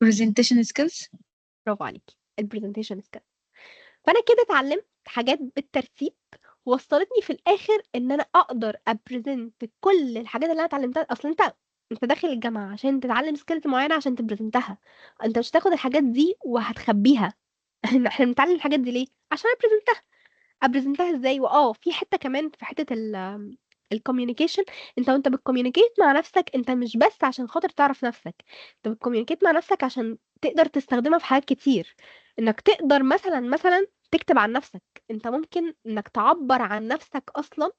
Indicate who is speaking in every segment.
Speaker 1: presentation skills.
Speaker 2: برافو عليكي، البرزنتيشن سكيل. فانا كده اتعلمت حاجات بالترتيب، وصلتني في الاخر ان انا اقدر ابريزنت كل الحاجات اللي انا اتعلمتها. اصلا انت داخل الجامعه عشان تتعلم سكيلز معينه عشان تبريزنتها. انت مش هتاخد الحاجات دي وهتخبيها. احنا بنتعلم الحاجات دي ليه؟ عشان ابريزنتها ازاي. في حته كمان، في حته الكوميونيكيشن. انت وانت بتكوميونيكيت مع نفسك، انت مش بس عشان خاطر تعرف نفسك، انت بتكوميونيكيت مع نفسك عشان تقدر تستخدمها في حاجات كتير. انك تقدر مثلا تكتب عن نفسك. انت ممكن انك تعبر عن نفسك اصلا،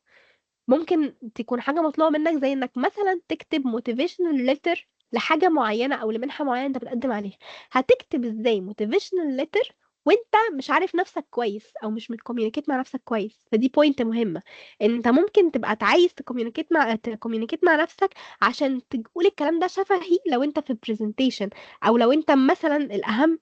Speaker 2: ممكن تكون حاجة مطلوبة منك، زي انك مثلا تكتب motivational letter لحاجة معينة او لمنحة معينة انت بتقدم عليها. هتكتب ازاي motivational letter وانت مش عارف نفسك كويس او مش متكوميونيكيت مع نفسك كويس؟ فدي بوينت مهمة. انت ممكن تبقى عايز تكوميونيكيت مع نفسك عشان تقول الكلام ده شفهي لو انت في presentation، او لو انت مثلا الاهم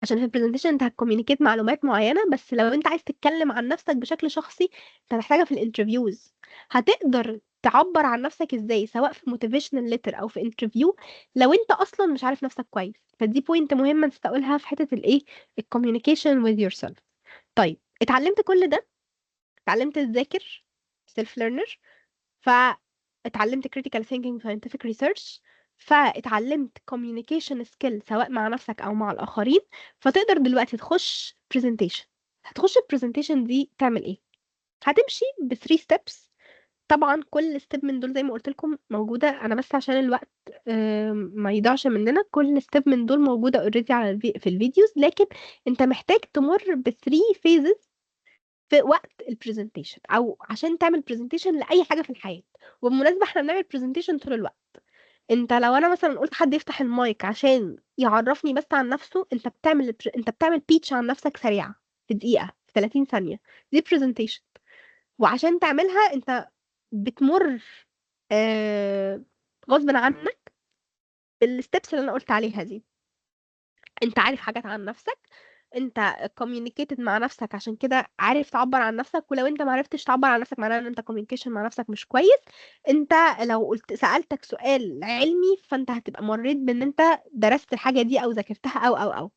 Speaker 2: عشان في البرزنتيشن انت هتكوميونيكيت معلومات معينة. بس لو انت عايز تتكلم عن نفسك بشكل شخصي، انت هتحتاجها في الانترفيوز. هتقدر تعبر عن نفسك ازاي سواء في موتيفيشنال ليتر او في انترفيو لو انت اصلا مش عارف نفسك كويس؟ فدي بوينت مهمة تستقولها في حتة الايه، الكوميونيكيشن with yourself. طيب اتعلمت كل ده، اتعلمت تذاكر سيلف ليرنر، فاتعلمت critical thinking scientific research، فاتعلمت communication skill سواء مع نفسك او مع الاخرين. فتقدر دلوقتي تخش presentation. هتخش البرزنتيشن دي تعمل ايه؟ هتمشي ب 3 steps. طبعا كل ستيب من دول زي ما قلت لكم موجوده، انا بس عشان الوقت ما يضيعش مننا، كل ستيب من دول موجوده اوريدي على في الفيديوز. لكن انت محتاج تمر ب 3 phases في وقت البرزنتيشن، او عشان تعمل برزنتيشن لاي حاجه في الحياه. وبالمناسبه احنا بنعمل برزنتيشن طول الوقت. انت لو انا مثلا قلت حد يفتح المايك عشان يعرفني بس عن نفسه، انت بتعمل بيتش عن نفسك سريعه في دقيقه، في 30 ثانيه. دي برزنتيشن. وعشان تعملها انت بتمر آه غصب عنك بالستبس اللي انا قلت عليها دي. انت عارف حاجات عن نفسك، انت communicated مع نفسك، عشان كده عارف تعبر عن نفسك. ولو انت معرفتش تعبر عن نفسك معناه ان انت communication مع نفسك مش كويس. انت لو سألتك سؤال علمي فانت هتبقى مريت بان انت درست الحاجة دي او ذاكرتها او.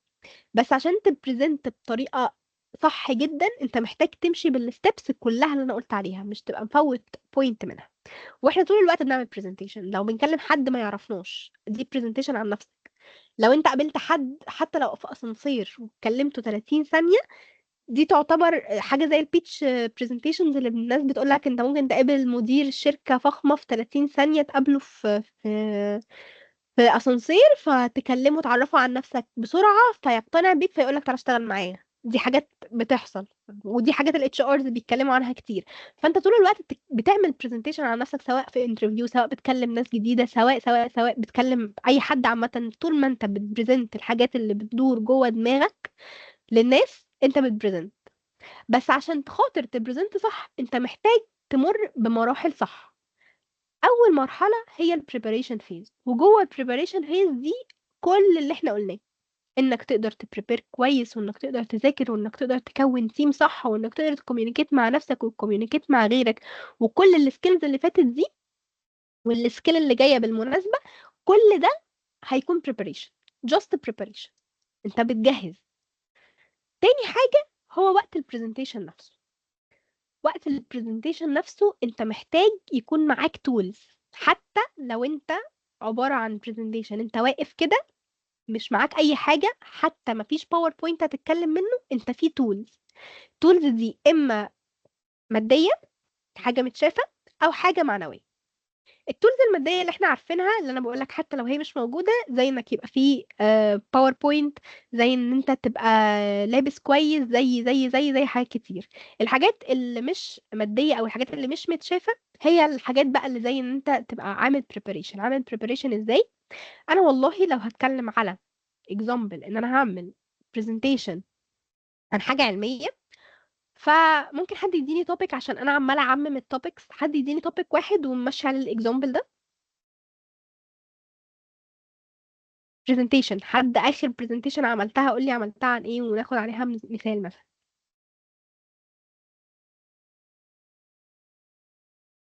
Speaker 2: بس عشان تبريزنت بطريقة صح جدا انت محتاج تمشي بالستبس كلها اللي انا قلت عليها، مش تبقى مفوت بوينت منها. واحنا طول الوقت بنعمل برزنتيشن. لو بنكلم حد ما يعرفناش دي برزنتيشن عن نفسك. لو انت قابلت حد حتى لو في اسانسير وكلمته 30 ثانية، دي تعتبر حاجة زي البيتش برزنتيشنز اللي الناس بتقول لك انت ممكن تقابل مدير شركة فخمة في 30 ثانية، تقابله في اسانسير، فتكلمه تعرفه عن نفسك بسرعة فيقتنع بيك فيقول لك تعالى اشتغل معايا. دي حاجات بتحصل، ودي حاجات الاتش ارز بيتكلموا عنها كتير. فانت طول الوقت بتعمل برزنتيشن عن نفسك، سواء في انترفيو، سواء بتكلم ناس جديده، سواء بتكلم اي حد عامه. طول ما انت بتبرزنت الحاجات اللي بتدور جوه دماغك للناس انت بتبرزنت. بس عشان خاطر تبرزنت صح انت محتاج تمر بمراحل صح. اول مرحله هي البريباريشن فيز، وجوه البريباريشن فيز دي كل اللي احنا قلناه، انك تقدر تبريبير كويس، وانك تقدر تذاكر، وانك تقدر تكون تيم صح، وانك تقدر تكوميونيكيت مع نفسك وتكوميونيكيت مع غيرك. وكل السكيلز اللي فاتت دي والسكيل اللي جايه بالمناسبه، كل ده هيكون preparation. just preparation. انت بتجهز. تاني حاجه هو وقت البرزنتيشن نفسه. وقت البرزنتيشن نفسه انت محتاج يكون معاك تولز. حتى لو انت عباره عن برزنتيشن انت واقف كده مش معاك اي حاجه، حتى مفيش باوربوينت هتتكلم منه، انت في تولز دي اما ماديه، حاجه متشافه، او حاجه معنويه. التولز الماديه اللي احنا عارفينها، اللي انا بقول لك حتى لو هي مش موجوده، زي انك يبقى في باوربوينت، زي ان انت تبقى لابس كويس، زي حاجات كتير. الحاجات اللي مش ماديه او الحاجات اللي مش متشافه هي الحاجات بقى اللي زي ان انت تبقى عامل بريباريشن ازاي. انا والله لو هتكلم على example ان انا هعمل presentation عن حاجة علمية، فممكن حد يديني توبيك عشان انا عمالة اعمم التوبكس. حد يديني توبيك واحد ونمشي على الاكزامبل ده. presentation، حد اخر presentation عملتها قول لي عملتها عن ايه وناخد عليها مثال مثلا.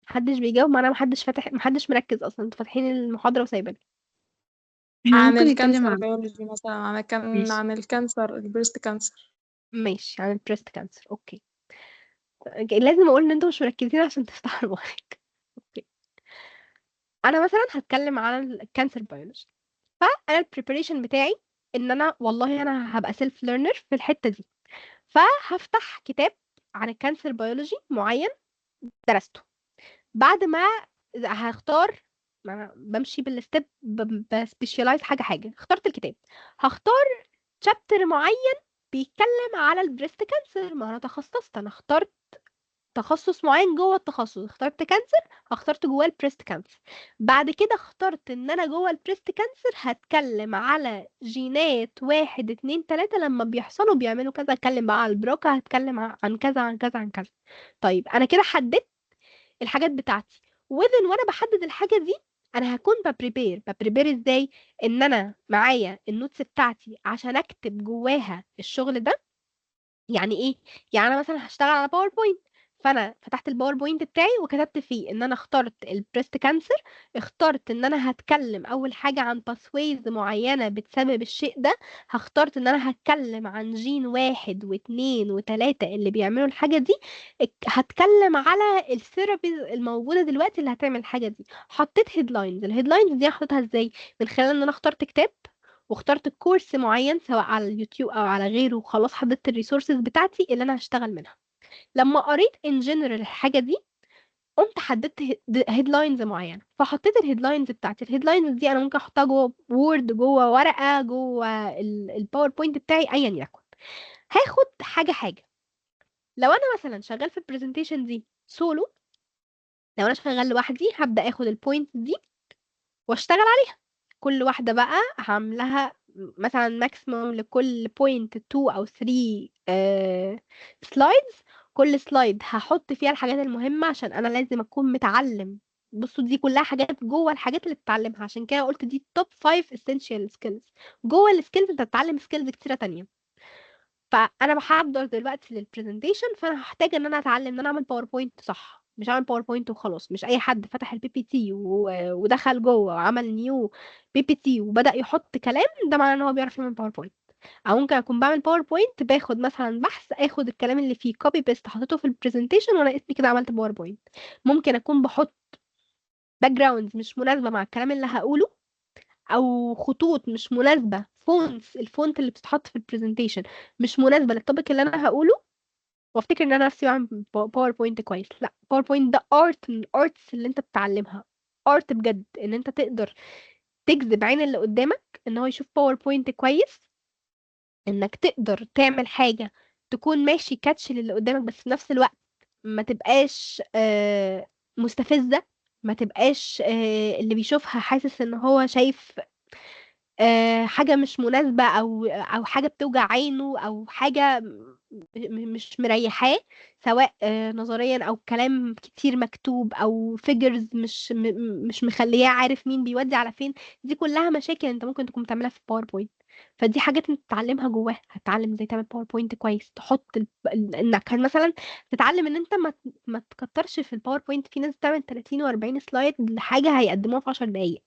Speaker 2: محدش بيجاوب، ما انا محدش فاتح، محدش مركز اصلا، انتوا فاتحين المحاضرة وسايبين.
Speaker 1: احنا
Speaker 3: عن
Speaker 1: ممكن نتكلم
Speaker 3: الكانسر
Speaker 1: عن
Speaker 3: بيولوجي مثلا،
Speaker 1: ماشي
Speaker 3: عن الكانسر، البريست كانسر.
Speaker 2: ماشي عن البريست كانسر. اوكي. لازم اقول ان انتوا مش مركزين عشان تفتحوا المايك. اوكي. انا مثلا هتكلم عن الكانسر بيولوجي. فانا البريبريشن بتاعي ان انا والله انا هبقى سيلف ليرنر في الحتة دي. فهفتح كتاب عن الكانسر بيولوجي معين درسته. بعد ما هختار، ما أنا بمشي بالستيب، بسبيشالايز حاجة حاجة. اخترت الكتاب، هختار شابتر معين بيتكلم على البريست كانسر. ما انا تخصصت، انا اخترت تخصص معين جوه التخصص. اخترت كانسر، اخترت جواه البريست كانسر. بعد كده اخترت ان انا جوه البريست كانسر هتكلم على جينات واحد اتنين تلاتة لما بيحصلوا بيعملوا كذا. هتكلم بقى على البروكا، هتكلم عن كذا عن كذا عن كذا. طيب انا كده حددت الحاجات بتاعتي. وانا بحدد الحاجة دي انا هكون ببريبير ازاي؟ ان انا معايا النوتس بتاعتي عشان اكتب جواها الشغل ده. يعني ايه؟ يعني انا مثلا هشتغل على باوربوينت، فانا فتحت الباوربوينت بتاعي وكتبت فيه ان انا اخترت البريست كانسر. اخترت ان انا هتكلم اول حاجة عن باثويز معينة بتسبب الشيء ده. اخترت ان انا هتكلم عن جين واحد واتنين وتلاتة اللي بيعملوا الحاجة دي. هتكلم على الثيرابيز الموجودة دلوقتي اللي هتعمل الحاجة دي. حطيت هيدلاينز. الهيدلاينز دي حطيتها ازاي؟ من خلال ان انا اخترت كتاب واخترت كورس معين سواء على اليوتيوب او على غيره، وخلاص حددت الريسورسز بتاعتي اللي انا هشتغل منها. لما قريت ان جنرال الحاجه دي، قمت حددت هيدلاينز معينه. فحطيت الهيدلاينز بتاعتي. الهيدلاينز دي انا ممكن احطها جوه وورد، جوه ورقه، جوه الباوربوينت بتاعي، ايا يكن. هاخد حاجه حاجه. لو انا مثلا شغال في البرزنتيشن دي سولو، لو انا شغال لوحدي هبدا اخد البوينت دي واشتغل عليها. كل واحدة بقى هعملها مثلا ماكسيموم لكل بوينت 2 او 3 سلايدز. كل سلايد هحط فيها الحاجات المهمة عشان انا لازم اكون متعلم. بصوا دي كلها حاجات جوه الحاجات اللي بتتعلمها، عشان كده قلت دي توب 5 essential skills. جوه السكيلز انت بتتعلم سكيلز كتيرة تانية. فانا بحضر دلوقتي للبرزنتيشن، فانا هحتاج ان انا اتعلم ان انا اعمل باوربوينت صح. مش اعمل باوربوينت وخلاص. مش اي حد فتح البي بي تي ودخل جوه وعمل نيو بي بي تي وبدأ يحط كلام ده معناه ان هو بيعرف يعمل باوربوينت. او ممكن اكون بعمل باوربوينت باخد مثلا بحث، اخد الكلام اللي فيه كوبي بيست حطيته في البرزنتيشن وانا اسمي كده عملت باوربوينت. ممكن اكون بحط باك جراوندز مش مناسبة مع الكلام اللي هقوله، او خطوط مش مناسبة، فونتس الفونت اللي بتتحط في البرزنتيشن مش مناسبة للتوبيك اللي انا هقوله، وافتكر ان انا نفسي بعمل باوربوينت كويس. لا، باوربوينت ده ارت من الارتس اللي انت بتتعلمها. ارت بجد ان انت تقدر تجذب عين اللي قدامك ان هو يشوف باوربوينت كويس. انك تقدر تعمل حاجة تكون ماشي كاتش للي قدامك، بس في نفس الوقت ما تبقاش مستفزة. ما تبقاش اللي بيشوفها حاسس ان هو شايف حاجة مش مناسبة، أو حاجة بتوجع عينه، أو حاجة مش مريحاه. سواء نظريا أو كلام كتير مكتوب، أو فيجرز مش مخلياه عارف مين بيودي على فين. دي كلها مشاكل انت ممكن تكون بتعملها في باوربوينت. فدي حاجات انت تتعلمها جواه. هتتعلم ازاي تعمل باوربوينت كويس، تحط انك مثلا تتعلم ان انت ما تكترش في الباوربوينت. في ناس بتعمل 30 و40 سلايد لحاجة هيقدموها في 10 دقايق.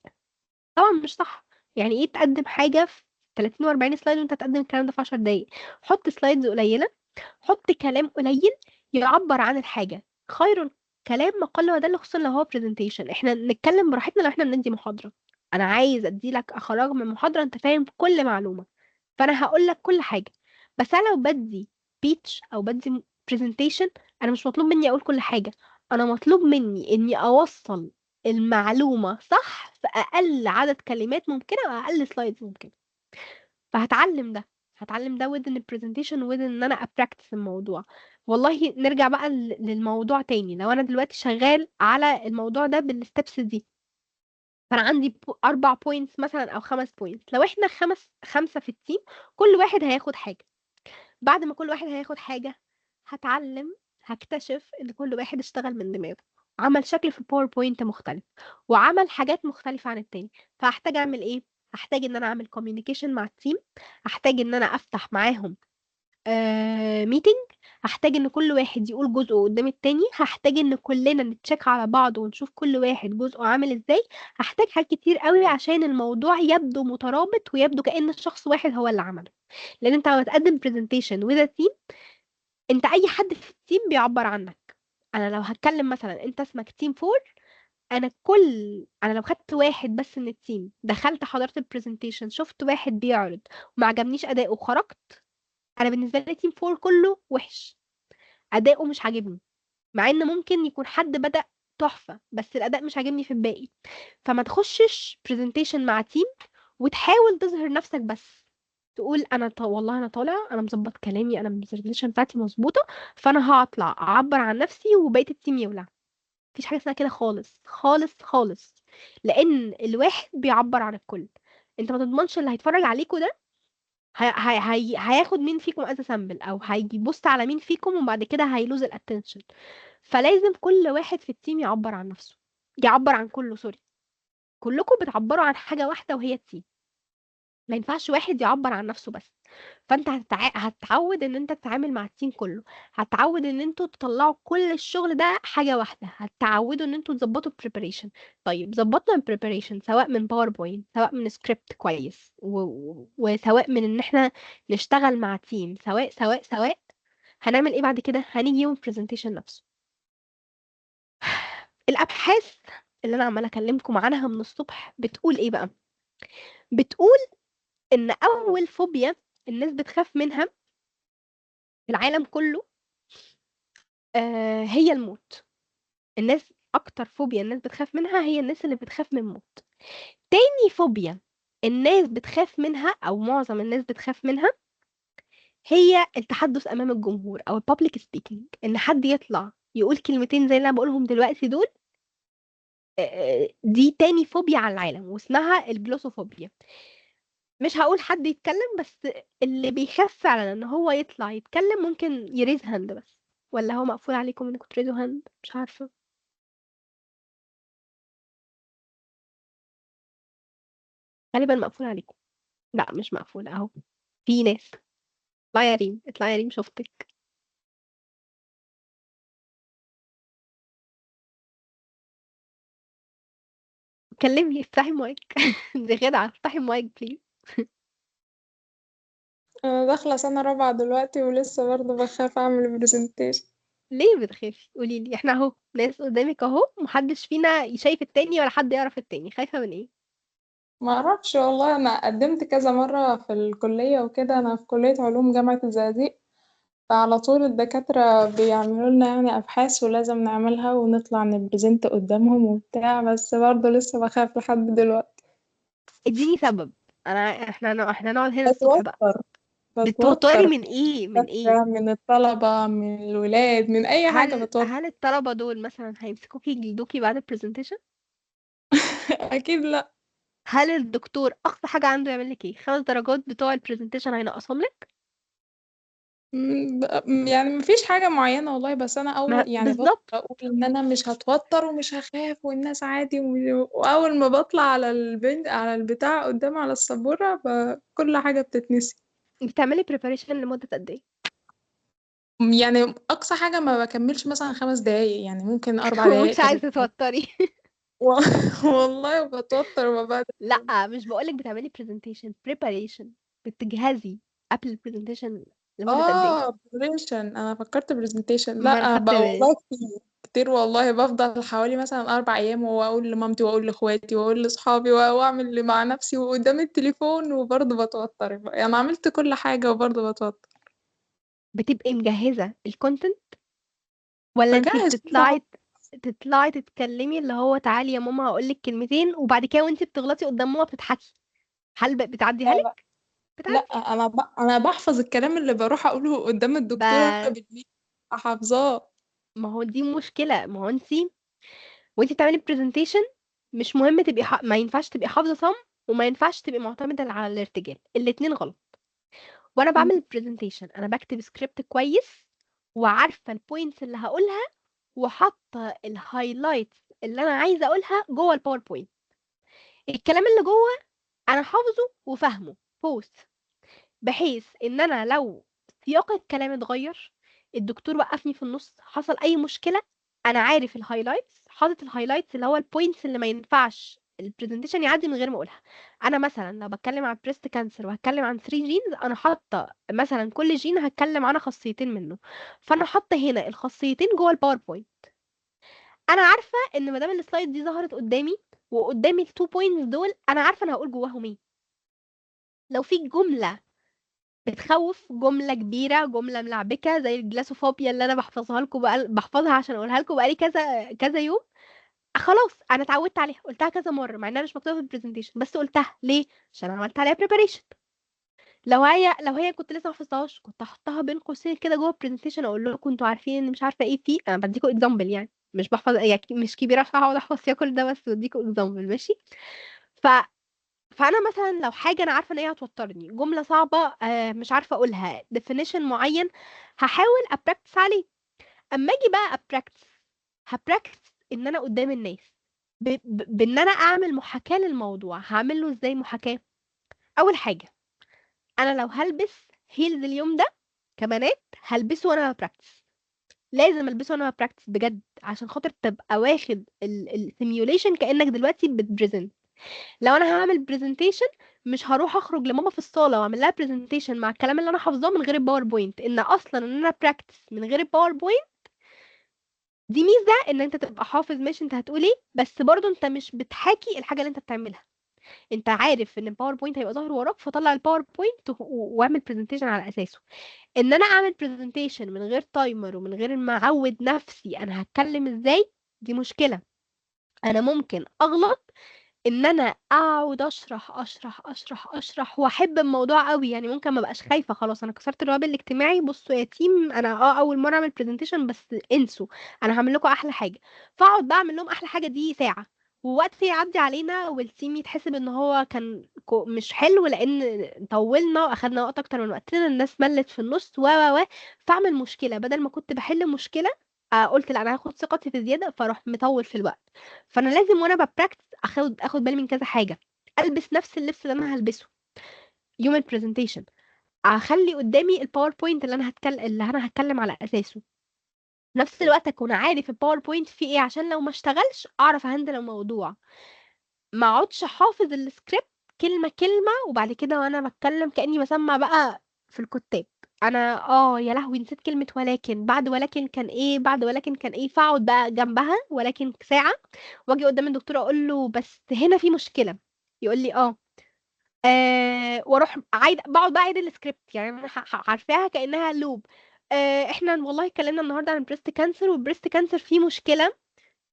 Speaker 2: طبعا مش صح. يعني ايه تقدم حاجة في 30 و40 سلايد وانت تقدم الكلام ده في 10 دقايق؟ حط سلايدز قليلة، حط كلام قليل يعبر عن الحاجة. خير الكلام ما قل ودل، خصوصا لو هو برزنتيشن. احنا نتكلم براحتنا لو احنا بندي محاضرة. انا عايز ادي لك اخراج من محاضرة انت فاهم كل معلومة، فانا هقول لك كل حاجة. بس انا لو بدي بيتش او بدي برزنتيشن، انا مش مطلوب مني اقول كل حاجة. انا مطلوب مني اني اوصل المعلومة صح في اقل عدد كلمات ممكنة واقل سلايدز ممكنة. فهتعلم ده. هتعلم ده within البرزنتيشن within ان انا ابراكتس الموضوع. والله نرجع بقى للموضوع تاني. لو انا دلوقتي شغال على الموضوع ده بالستبس دي، فانا عندي 4 بوينتس مثلا او 5 بوينتس. لو احنا خمسة في التيم، كل واحد هياخد حاجة. بعد ما كل واحد هياخد حاجة، هتعلم، هكتشف ان كل واحد اشتغل من دماغه، عمل شكل في الباوربوينت مختلف، وعمل حاجات مختلفة عن التاني. فهحتاج اعمل ايه؟ هحتاج ان انا اعمل كوميونيكيشن مع التيم. هحتاج ان انا افتح معاهم ميتنج، هحتاج ان كل واحد يقول جزءه قدام التاني، هحتاج ان كلنا نتشيك على بعض ونشوف كل واحد جزءه عامل ازاي، هحتاج حاجات كتير قوي عشان الموضوع يبدو مترابط ويبدو كأن الشخص واحد هو اللي عمله. لان انت لما تقدم برزنتيشن وذ تيم، انت اي حد في التيم بيعبر عنك. انا لو هتكلم مثلا، انت اسمك تيم فور، انا لو خدت واحد بس من التيم، دخلت حضرت البرزنتيشن، شفت واحد بيعرض وما عجبنيش اداؤه وخرجت، انا بالنسبه لي تيم فور كله وحش، اداؤه مش عاجبني، مع ان ممكن يكون حد بدأ تحفه بس الاداء مش عاجبني في الباقي. فما تخشش برزنتيشن مع تيم وتحاول تظهر نفسك بس، تقول انا والله انا طالع، انا مظبط كلامي، انا البرزنتيشن بتاعتي مظبوطه، فانا هطلع اعبر عن نفسي وبقيه التيم يولع. مفيش حاجه اسمها كده خالص خالص خالص، لان الواحد بيعبر عن الكل. انت ما تضمنش اللي هيتفرج عليكوا ده هياخد مين فيكم از سامبل، او هيجي يبص على مين فيكم وبعد كده هيلوز الاتنشن. فلازم كل واحد في التيم يعبر عن نفسه، يعبر عن كله، سوري، كلكم بتعبروا عن حاجه واحده وهي التيم. ما ينفعش واحد يعبر عن نفسه بس. فانت هتتعود ان انت تتعامل مع التيم كله، هتعود ان انتوا تطلعوا كل الشغل ده حاجة واحدة، هتعودوا ان انتوا تظبطوا preparation. طيب ظبطنا preparation سواء من باوربوينت، سواء من سكريبت كويس وسواء من ان احنا نشتغل مع تيم، سواء هنعمل ايه بعد كده؟ هنيجي يوم presentation نفسه. الابحاث اللي انا عماله اكلمكم عنها من الصبح بتقول ايه بقى؟ بتقول ان اول فوبيا الناس بتخاف منها في العالم كله هي الموت. الناس اكتر فوبيا الناس بتخاف منها هي الناس اللي بتخاف من الموت. تاني فوبيا الناس بتخاف منها او معظم الناس بتخاف منها هي التحدث امام الجمهور او البابليك سبيكينج، ان حد يطلع يقول كلمتين زي اللي انا بقولهم دلوقتي دول. دي تاني فوبيا على العالم واسمها الجلوسوفوبيا. مش هقول حد يتكلم، بس اللي بيخاف فعلا ان هو يطلع يتكلم ممكن يريز هاند بس. ولا هو مقفول عليكم انكم تريزوا هاند؟ مش عارفة. غالبا مقفول عليكم. لا مش مقفول اهو، في ناس. اطلعي يا ريم، اطلعي يا ريم، شفتك. كلمني، افتحي المايك. دي خدعة، افتحي المايك بليز.
Speaker 3: أنا داخلة سنة رابعة دلوقتي ولسه برضه بخاف أعمل برزنتيشن.
Speaker 2: ليه بتخافي؟ قولي لي، احنا اهو ناس قدامك اهو، محدش فينا شايف التاني ولا حد يعرف التاني، خايفة من ايه؟
Speaker 3: ما أعرفش والله، أنا قدمت كذا مرة في الكلية وكده، أنا في كلية علوم جامعة الزقازيق، فعلى طول الدكاترة بيعملوا لنا يعني أبحاث ولازم نعملها ونطلع نبرزنت قدامهم وبتاع، بس برضه لسه بخاف لحد دلوقتي.
Speaker 2: اديني سبب. احنا نقعد هنا الصبح بقى.
Speaker 3: بتوتر
Speaker 2: بتوتري
Speaker 3: بتوتر
Speaker 2: من ايه؟ من ايه؟
Speaker 3: دكاترة، من الطلبة، من الولاد، من أي حاجة بتوتر.
Speaker 2: هل الطلبة دول مثلا هيمسكوكي يجلدوكي بعد البرزنتيشن؟
Speaker 3: أكيد لأ.
Speaker 2: هل الدكتور اقصى حاجة عنده يعمل لك ايه؟ 5 درجات بتوع البرزنتيشن هينقصهم لك؟
Speaker 3: يعني مفيش حاجة معينة والله، بس أنا
Speaker 2: ما
Speaker 3: أول يعني بفضل
Speaker 2: بالظبط.
Speaker 3: أقول إن أنا مش هتوتر ومش هخاف والناس عادي وأول ما بطلع على على البتاع قدام على السبورة كل حاجة بتتنسي.
Speaker 2: بتعملي preparation لمدة قد ايه؟
Speaker 3: يعني أقصى حاجة ما بكملش مثلا 5 دقايق، يعني ممكن 4 دقايق
Speaker 2: ومش عايزة
Speaker 3: 3 دقايق.
Speaker 2: تتوتري؟
Speaker 3: و- والله بتوتر وببقى
Speaker 2: لا مش بقولك بتعملي presentation preparation، بتجهزي قبل البرزنتيشن لمدة قد ايه؟
Speaker 3: برزنتيشن. أنا فكرت برزنتيشن،
Speaker 2: ما انا
Speaker 3: لأ
Speaker 2: خدت
Speaker 3: بقى
Speaker 2: بالي.
Speaker 3: والله كتير كتير والله، بفضل حوالي مثلا 4 أيام وأقول لمامتي وأقول لإخواتي وأقول لأصحابي وأعمل اللي مع نفسي وقدام التليفون وبرضه بتوتر بقى. يعني عملت كل حاجة وبرضه بتوتر.
Speaker 2: بتبقي مجهزة الكونتنت ولا انتي
Speaker 3: بجهز كل حاجة.
Speaker 2: تطلعي تتكلمي اللي هو تعالي يا ماما هقولك كلمتين وبعد كده وانتي بتغلطي قدام ماما بتضحكي؟ هل بتعديها
Speaker 3: لا لا
Speaker 2: لك؟
Speaker 3: لا،
Speaker 2: بتعدي.
Speaker 3: أنا بحفظ الكلام اللي بروح أقوله قدام الدكتورة
Speaker 2: ب...
Speaker 3: بالليل، حافظاه.
Speaker 2: ما هو دي مشكلة، ما هو انتي وانتي بتعملي برزنتيشن مش مهم تبقي ما ينفعش تبقي حافظة صم، وما ينفعش تبقي معتمدة على الارتجال، الاتنين غلط. وانا بعمل البرزنتيشن انا بكتب سكريبت كويس، وعارفه البوينتس اللي هقولها، وحاطه الهايلايتس اللي انا عايزه اقولها جوه الباوربوينت. الكلام اللي جوه انا حافظه وفاهمه بوست، بحيث ان انا لو سياق الكلام اتغير، الدكتور وقفني في النص، حصل اي مشكله، انا عارف الهايلايتس، حاطط الهايلايتس اللي هو البوينتس اللي ما ينفعش البرزنتيشن يعدي من غير ما اقولها. انا مثلا لو بتكلم عن بريست كانسر وهتكلم عن 3 جينز، انا حاطه مثلا كل جين هتكلم عنها خاصيتين منه، فانا حاطه هنا الخاصيتين جوه الباوربوينت. انا عارفه ان ما دام السلايد دي ظهرت قدامي وقدامي التو بوينتس دول، انا عارفه انا هقول جواهم ايه. لو في جمله بتخوف، جمله كبيره، جمله ملعبكه زي الجلاسوفوبيا اللي انا بحفظها لكم بحفظها عشان اقولها لكم بقالي كذا كذا يوم، خلاص انا اتعودت عليها، قلتها كذا مره مع انها مش مكتوبه في البرزنتيشن، بس قلتها ليه؟ عشان أنا عملت عليها بريباريشن. لو هي كنت لسه ما حفظتهاش، كنت هحطها بين قوسين كده جوه البرزنتيشن، اقول لكم انتوا عارفين ان مش عارفه ايه فيه، انا بديكوا اكزامبل يعني، مش بحفظ يعني، مش كبيره عشان اقعد احفظ فيها كل ده، بس بديكوا اكزامبل ماشي. ف فانا مثلا لو حاجه انا عارفه ان هي هتوترني، جمله صعبه مش عارفه اقولها، definition معين، هحاول ابراكتس عليه. اما اجي بقى ابراكتس، هبراكتس ان انا قدام الناس، بان انا اعمل محاكاه للموضوع. هعمل له ازاي محاكاه؟ اول حاجه، انا لو هلبس هيلز اليوم ده كبنات، هلبسه وانا براكتس، لازم البسه وانا براكتس بجد، عشان خاطر تبقى واخد السيميوليشن كانك دلوقتي بتبريزنت. لو انا هعمل برزنتيشن، مش هروح اخرج لماما في الصاله واعمل لها برزنتيشن مع الكلام اللي انا حافظاه من غير الباوربوينت، ان اصلا ان انا براكتس من غير الباوربوينت دي ميزه، ان انت تبقى حافظ ماشي انت هتقول ايه، بس برضو انت مش بتحاكي الحاجه اللي انت بتعملها، انت عارف ان الباوربوينت هيبقى ظاهر وراك، فطلع الباوربوينت واعمل برزنتيشن على اساسه. ان انا اعمل برزنتيشن من غير تايمر ومن غير ما اعود نفسي انا هتكلم ازاي، دي مشكله. انا ممكن اغلط ان انا اقعد اشرح واحب الموضوع قوي، يعني ممكن ما بقاش خايفه، خلاص انا كسرت الرهاب الاجتماعي، بصوا يا تيم انا اول مره اعمل برزنتيشن، بس انسوا، انا هعمل لكم احلى حاجه. فاقعد بقى اعمل لهم احلى حاجه دي ساعه، ووقت يعدي علينا والتيم يتحسب ان هو كان مش حلو، لان طولنا واخدنا وقت اكتر من وقتنا، الناس ملت في النص و فاعمل مشكله بدل ما كنت بحل مشكله. قلت لا انا هاخد ثقتي في زياده، فاروح مطول في الوقت. فانا لازم وانا ببراكتس اخد بالي من كذا حاجه، البس نفس اللبس اللي انا هلبسه يوم البرزنتيشن، اخلي قدامي الباوربوينت اللي انا هتكلم على اساسه، نفس الوقت اكون عارف الباوربوينت فيه ايه، عشان لو ما اشتغلش اعرف اهندل الموضوع، ما اقعدش حافظ السكريبت كلمة كلمة، وبعد كده وانا بتكلم كأني بسمع بقى في الكتاب، انا يا لهوي نسيت كلمة ولكن، بعد ولكن كان ايه، بعد ولكن كان ايه، فاقعد بقى جنبها ولكن ساعة، واجي قدام الدكتور اقول له بس هنا في مشكلة، يقول لي واروح بقعد بقى اعيد السكريبت، يعني انا عارفاها كأنها لوب. احنا والله اتكلمنا النهارده عن البريست كانسر، والبريست كانسر فيه مشكلة،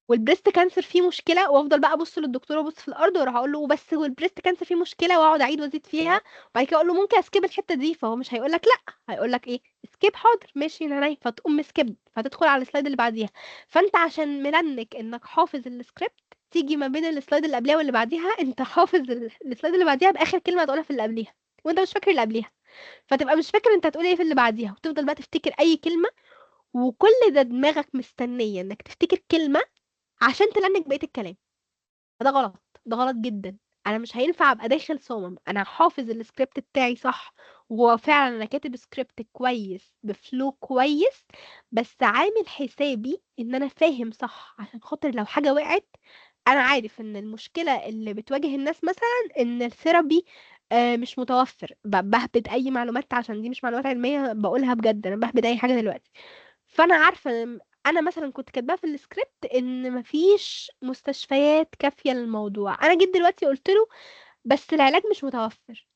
Speaker 2: والبريست كانسر فيه مشكله، وافضل بقى ابص للدكتور وابص في الارض واروح اقول له بس والبريست كانسر فيه مشكله، واقعد اعيد وازيد فيها، وبعد كده اقول له ممكن اسكيب الحته دي، فهو مش هيقول لك لا، هيقول لك ايه، سكيب حاضر ماشي انا نايم، فتقوم سكيب فتدخل على السلايد اللي بعديها. فانت عشان ملنك انك حافظ السكريبت، تيجي ما بين السلايد اللي قبلها واللي بعديها انت حافظ السلايد اللي بعديها باخر كلمه هتقولها في اللي قبليها، وانت مش فاكر اللي قبليها، فتبقى مش فاكر انت هتقول ايه في اللي بعديها، وتفضل بقى تفتكر اي كلمه، وكل ده دماغك مستنيه انك تفتكر كلمه عشان تلنك بقية الكلام. فده غلط، ده غلط جدا. انا مش هينفع ابقى داخل صامم، انا حافظ السكريبت بتاعي صح، وفعلا انا كاتب سكريبت كويس بفلو كويس، بس عامل حسابي ان انا فاهم صح، عشان خاطر لو حاجة وقعت، انا عارف ان المشكلة اللي بتواجه الناس مثلا ان الثيرابي مش متوفر، بهبد اي معلومات عشان دي مش معلومات علمية بقولها بجد، انا بهبد اي حاجة دلوقتي. فانا عارفة، انا مثلا كنت كاتباها في السكريبت ان مفيش مستشفيات كافيه للموضوع، انا جيت دلوقتي قلت له بس العلاج مش متوفر،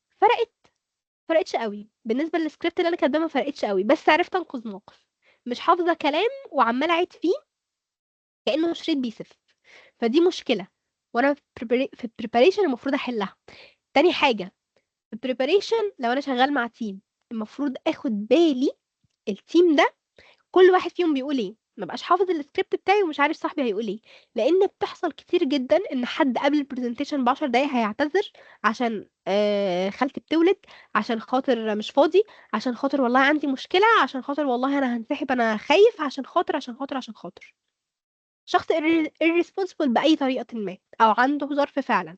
Speaker 2: فرقتش قوي بالنسبه للسكريبت اللي انا كاتباه، ما فرقتش قوي، بس عرفت انقذ موقف، مش حافظه كلام وعماله اعيد فيه كانه شريط بيسف، فدي مشكله، وانا في preparation المفروض احلها. تاني حاجه، في preparation لو انا شغال مع تيم، المفروض اخد بالي التيم ده كل واحد فيهم بيقول ايه، ما بقاش حافظ السكريبت بتاعي ومش عارف صاحبي هيقول ايه، لان بتحصل كتير جدا ان حد قبل البرزنتيشن ب10 دقايق هيعتذر عشان خالتي بتولد، عشان خاطر مش فاضي، عشان خاطر والله عندي مشكلة، عشان خاطر والله انا هنسحب انا خايف، عشان خاطر شخص irresponsible بأي طريقة ما، او عنده ظرف فعلا.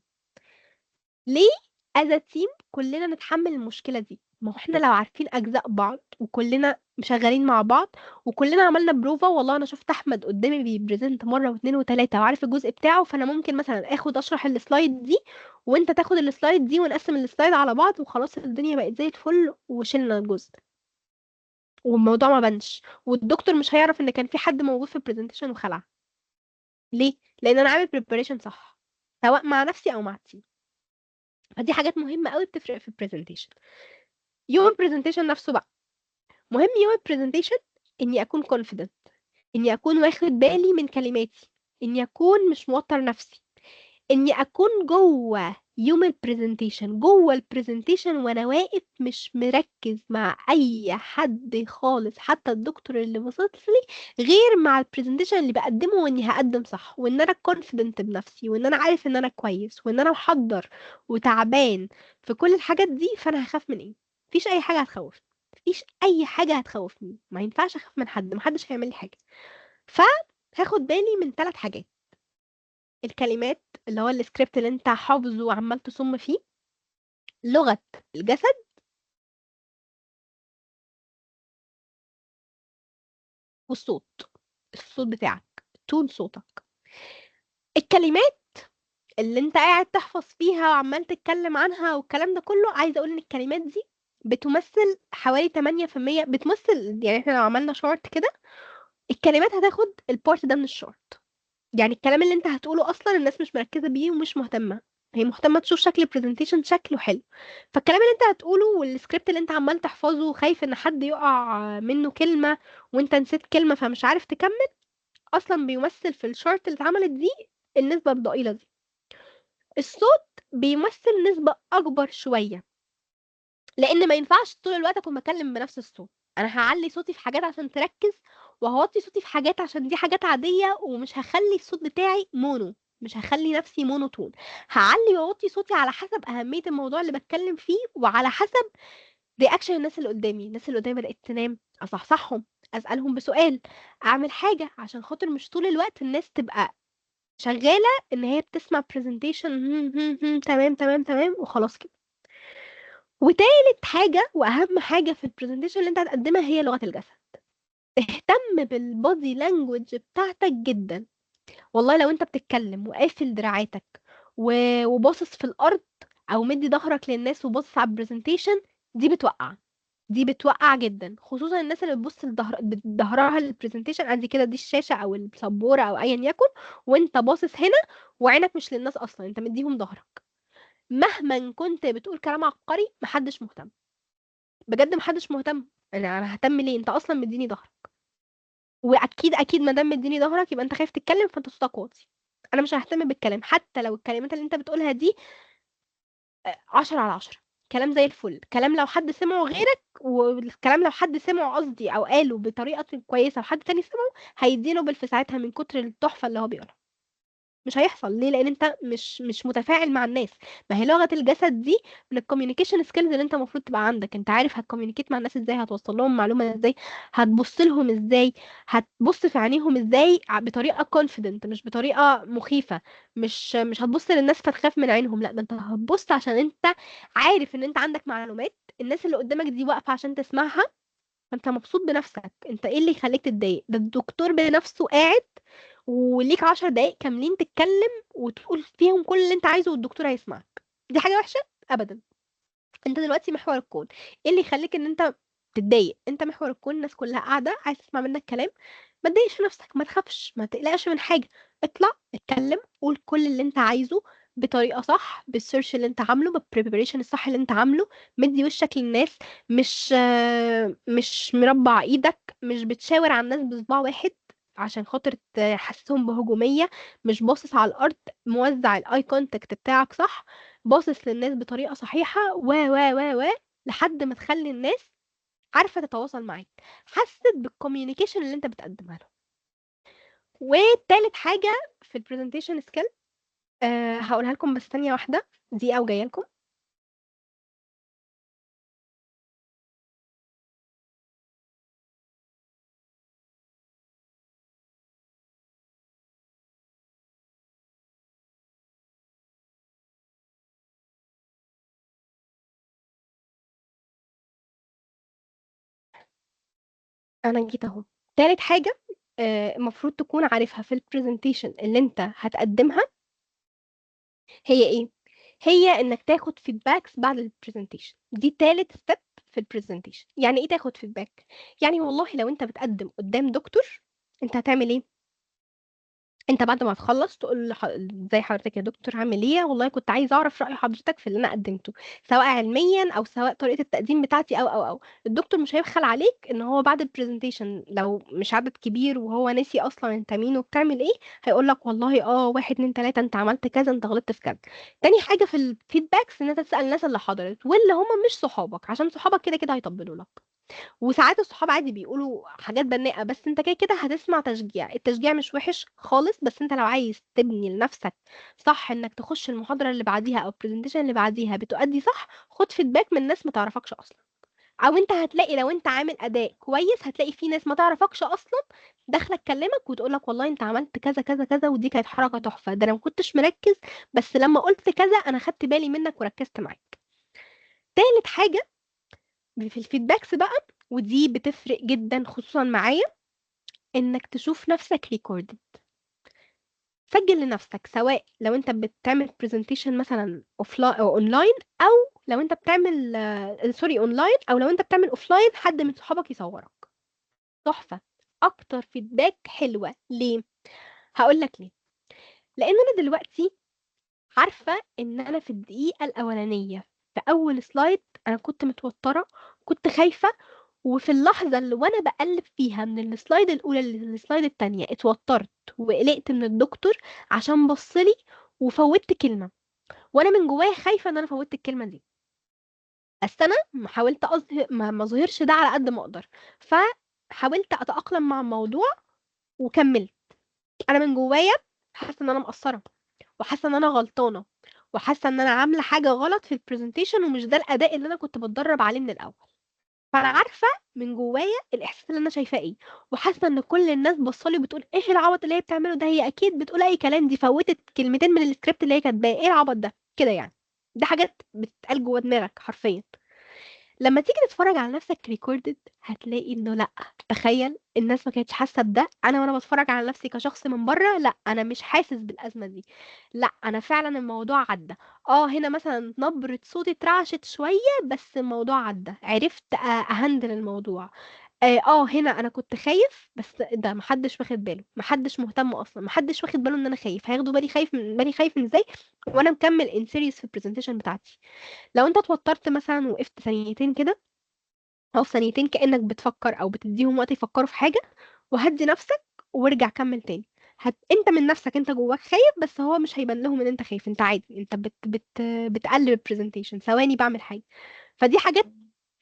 Speaker 2: ليه as a team كلنا نتحمل المشكلة دي. ما هو احنا لو عارفين اجزاء بعض وكلنا مشغلين مع بعض وكلنا عملنا بروفا، والله انا شفت احمد قدامي بيبريزنت مره واثنين وثلاثه وعارف الجزء بتاعه، فانا ممكن مثلا اخد اشرح السلايد دي وانت تاخد السلايد دي ونقسم السلايد على بعض وخلاص الدنيا بقت زي الفل وشلنا الجزء والموضوع ما بانش، والدكتور مش هيعرف ان كان في حد موجود في البرزنتيشن وخلع. ليه؟ لان انا عامل بريباريشن صح، سواء مع نفسي او مع التيم. فدي حاجات مهمه قوي بتفرق في البرزنتيشن. يوم البرزنتيشن نفسه بقى، مهم يوم البرزنتيشن اني اكون confident، اني اكون واخد بالي من كلماتي، اني اكون مش موتر نفسي، اني اكون جوه يوم البرزنتيشن، جوه البرزنتيشن وانا واقف مش مركز مع اي حد خالص، حتى الدكتور اللي بصيت لي، غير مع البرزنتيشن اللي بقدمه، واني هقدم صح، وان انا كونفيدنت بنفسي، وان انا عارف ان انا كويس، وان انا محضر وتعبان في كل الحاجات دي. فانا هخاف من ايه؟ مفيش اي حاجه هتخوف، مفيش اي حاجه هتخوفني، ما ينفعش اخاف من حد، محدش هيعمل لي حاجه. فهاخد بالي من 3 حاجات: الكلمات اللي هو السكريبت اللي انت حافظه وعمال تصم فيه، لغة الجسد، والصوت، الصوت بتاعك، تون صوتك. الكلمات اللي انت قاعد تحفظ فيها وعمال تتكلم عنها والكلام ده كله، عايزه اقول ان الكلمات دي بتمثل حوالي 8%، بتمثل يعني احنا لو عملنا شورت كده الكلمات هتاخد البارت ده من الشورت. يعني الكلام اللي انت هتقوله اصلا الناس مش مركزة بيه ومش مهتمة، هي مهتمة تشوف شكل البرزنتيشن شكله حلو. فالكلام اللي انت هتقوله والسكريبت اللي انت عمال تحفظه خايف ان حد يقع منه كلمة وانت نسيت كلمة فمش عارف تكمل، اصلا بيمثل في الشورت اللي اتعملت دي النسبة الضئيلة دي. الصوت بيمثل نسبة اكبر شوية، لان ما ينفعش طول الوقت اكون بكلم بنفس الصوت. انا هعلي صوتي في حاجات عشان تركز، وهوطي صوتي في حاجات عشان دي حاجات عادية، ومش هخلي الصوت بتاعي مونو، مش هخلي نفسي مونوتون. هعلي واوطي صوتي على حسب اهمية الموضوع اللي بتكلم فيه، وعلى حسب رياكشن الناس اللي قدامي. الناس اللي قدامي بدأت تنام، اصحصحهم، اسألهم بسؤال، اعمل حاجة عشان خاطر مش طول الوقت الناس تبقى شغالة ان هي بتسمع presentation تمام تمام تمام وخلاص كده. وتالت حاجة وأهم حاجة في البرزنتيشن اللي انت هتقدمها هي لغة الجسد. اهتم بالبودي لانجوج بتاعتك جدا. والله لو انت بتتكلم وقافل دراعاتك وباصص في الأرض أو مدي ظهرك للناس وباصص على البرزنتيشن، دي بتوقع، دي بتوقع جدا، خصوصا الناس اللي بتبص ظهرها للبرزنتيشن، ادي كده دي الشاشة او السبورة او ايا يكن، وانت باصص هنا وعينك مش للناس اصلا، انت مديهم ظهرك. مهما كنت بتقول كلام عبقري محدش مهتم، بجد محدش مهتم. انا ههتم ليه؟ انت اصلا مديني ظهرك، واكيد اكيد ما دام مديني ظهرك يبقى انت خايف تتكلم، فانت صوتك واطي. انا مش ههتم بالكلام حتى لو الكلمات اللي انت بتقولها دي 10/10، كلام زي الفل. كلام لو حد سمعه غيرك، والكلام لو حد سمعه قصدي او قاله بطريقة كويسة وحد تاني سمعه، هيديله في ساعتها من كتر التحفة اللي هو بيقولها. مش هيحصل ليه؟ لان انت مش متفاعل مع الناس. ما هي لغة الجسد دي من الكوميونيكيشن سكيلز اللي انت المفروض تبقى عندك. انت عارف هتكوميونيكيت مع الناس ازاي، هتوصل لهم معلومة ازاي، هتبص لهم ازاي، هتبص في عينيهم ازاي بطريقة كونفيدنت مش بطريقة مخيفة. مش هتبص للناس فتخاف من عينهم، لا ده انت هتبص عشان انت عارف ان انت عندك معلومات الناس اللي قدامك دي واقفة عشان تسمعها. فانت مبسوط بنفسك. انت ايه اللي يخليك تتضايق؟ ده الدكتور بنفسه قاعد وليك 10 دقايق كاملين تتكلم وتقول فيهم كل اللي انت عايزه والدكتور هيسمعك. دي حاجة وحشة؟ ابدا. انت دلوقتي محور الكون، ايه اللي يخليك ان انت تتضايق؟ انت محور الكون، الناس كلها قاعدة عايز تسمع منك كلام. ما تضايقش في نفسك، ما تخافش، ما تقلقش من حاجة. اطلع اتكلم، قول كل اللي انت عايزه بطريقة صح، بالسيرش اللي انت عامله، بالبريبريشن الصح اللي انت عامله. مدي وشك للناس، مش مربع ايدك، مش بتشاور على الناس بصباع واحد عشان خاطر تحسسهم بهجومية، مش باصص على الأرض، موزع الاي كونتاكت بتاعك صح، باصص للناس بطريقة صحيحة و لحد ما تخلي الناس عارفة تتواصل معاك، حست بالكوميونيكيشن اللي انت بتقدمها له. وتالت حاجة في البرزنتيشن سكيل، هقولها لكم بس ثانية واحدة، دقيقة وجاية لكم. انا جيت اهو. تالت حاجه المفروض تكون عارفها في البرزنتيشن اللي انت هتقدمها هي ايه؟ هي انك تاخد فيدباكس بعد البرزنتيشن. دي تالت ستيب في البرزنتيشن. يعني ايه تاخد فيدباك؟ يعني والله لو انت بتقدم قدام دكتور، انت هتعمل ايه؟ انت بعد ما تخلص تقول ازاي حضرتك يا دكتور، عامل ايه؟ والله كنت عايز اعرف رأي حضرتك في اللي انا قدمته، سواء علميا او سواء طريقة التقديم بتاعتي او الدكتور مش هيبخل عليك ان هو بعد البرزنتيشن لو مش عدد كبير وهو نسي اصلا انت مين وبتعمل ايه، هيقول لك والله واحد اتنين تلاتة انت عملت كذا، انت غلطت في كذا. تاني حاجة في الفيدباكس ان انت تسأل الناس اللي حضرت واللي هم مش صحابك، عشان صحابك كده كده هيطبلوا لك. وساعات الصحاب عادي بيقولوا حاجات بناءة، بس انت كده كده هتسمع تشجيع. التشجيع مش وحش خالص، بس انت لو عايز تبني لنفسك صح انك تخش المحاضرة اللي بعديها او البرزنتيشن اللي بعديها بتؤدي صح، خد فيدباك من ناس ما تعرفكش اصلا. او انت هتلاقي لو انت عامل اداء كويس هتلاقي في ناس ما تعرفكش اصلا داخله تكلمك وتقول لك والله انت عملت كذا كذا كذا ودي كانت حركه تحفه، ده انا ما كنتش مركز بس لما قلت كذا انا خدت بالي منك وركزت معاك. تالت حاجه في الفيدباكس بقى، ودي بتفرق جدا خصوصا معايا، انك تشوف نفسك ريكوردد. سجل لنفسك، سواء لو انت بتعمل برزنتيشن مثلا اوفلاين او اونلاين، او لو انت بتعمل سوري اونلاين، او لو انت بتعمل اوفلاين حد من صحابك يصورك. تحفة. اكتر فيدباك حلوة. ليه؟ هقول لك ليه. لان انا دلوقتي عارفة ان انا في الدقيقة الاولانية في اول سلايد انا كنت متوترة، كنت خايفة، وفي اللحظة اللي وانا بقلب فيها من السلايد الاولى للسلايد التانية اتوترت وقلقت من الدكتور عشان بصلي وفوتت كلمة، وانا من جوايا خايفة ان انا فوتت الكلمة دي. بس انا حاولت أظهر ما اظهرش ده على قد ما اقدر، فحاولت اتأقلم مع الموضوع وكملت. انا من جوايا حاسة ان انا مقصرة، وحاسة ان انا غلطانة، وحاسة ان انا عاملة حاجة غلط في البرزنتيشن ومش ده الاداء اللي انا كنت بتدرب عليه من الاول. فانا عارفه من جوايا الاحساس اللي انا شايفاه ايه، وحاسه ان كل الناس بصالي بتقول ايه العبط اللي هي بتعمله ده، هي اكيد بتقول اي كلام، دي فوتت كلمتين من السكريبت اللي هي كاتباه، ايه العبط ده كده يعني. دي حاجات بتتقال جوه دماغك حرفيا. لما تيجي تتفرج على نفسك ريكوردد هتلاقي انه لا، تخيل الناس ما كانتش حاسه بده، انا وانا بتفرج على نفسي كشخص من بره لا انا مش حاسس بالازمه دي، لا انا فعلا الموضوع عدى. هنا مثلا نبره صوتي اترعشت شويه بس الموضوع عدى، عرفت اهندل الموضوع. هنا انا كنت خايف بس ده محدش واخد باله، محدش مهتم اصلا، محدش واخد باله ان انا خايف، هياخدوا بالي خايف من ازاي وانا مكمل ان سيريس في البرزنتيشن بتاعتي. لو انت اتوترت مثلا وقفت ثانيتين كده او ثانيتين كأنك بتفكر او بتديهم وقت يفكروا في حاجة، وهدي نفسك وارجع كمل تاني. انت من نفسك انت جواك خايف بس هو مش هيبان لهم ان انت خايف، انت عادي، انت بتقلب البرزنتيشن ثواني بعمل حاجة. فدي حاجات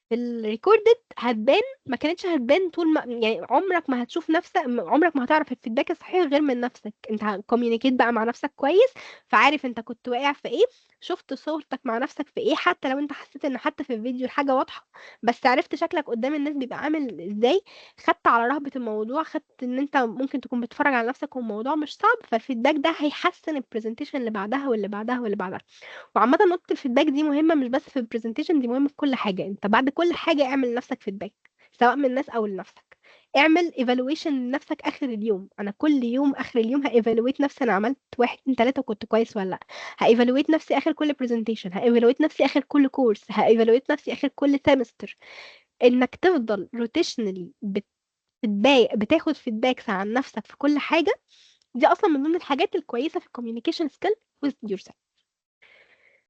Speaker 2: في الريكوردد هتبان، ما كانتش هتبان طول ما يعني عمرك ما هتشوف نفسك، عمرك ما هتعرف الفيدباك الصحيح غير من نفسك انت. كوميونيكيت بقى مع نفسك كويس، فعارف انت كنت واقع في ايه، شفت صورتك مع نفسك في ايه، حتى لو انت حسيت ان حتى في الفيديو الحاجة واضحة بس عرفت شكلك قدام الناس بيبقى عامل ازاي، خدت على رهبة الموضوع، خدت ان انت ممكن تكون بتتفرج على نفسك والموضوع مش صعب، فالفيدباك ده هيحسن البرزنتيشن اللي بعدها واللي بعدها واللي بعدها. وعامة نقطة الفيدباك دي مهمة مش بس في البرزنتيشن، دي مهمة في كل حاجة. انت بعد كل حاجة اعمل لنفسك فيدباك، سواء من الناس او لنفسك. اعمل ايفالويشن لنفسك اخر اليوم. انا كل يوم اخر اليوم هايفالويت نفسي، انا عملت واحد اتنين تلاتة وكنت كويس ولا لا. هايفالويت نفسي اخر كل برزنتيشن، هايفالويت نفسي اخر كل كورس، هايفالويت نفسي اخر كل سيمستر. انك تفضل روتيشنالي بتاخد فيدباكس عن نفسك في كل حاجة، دي اصلا من ضمن الحاجات الكويسة في الكوميونيكيشن سكيل with yourself.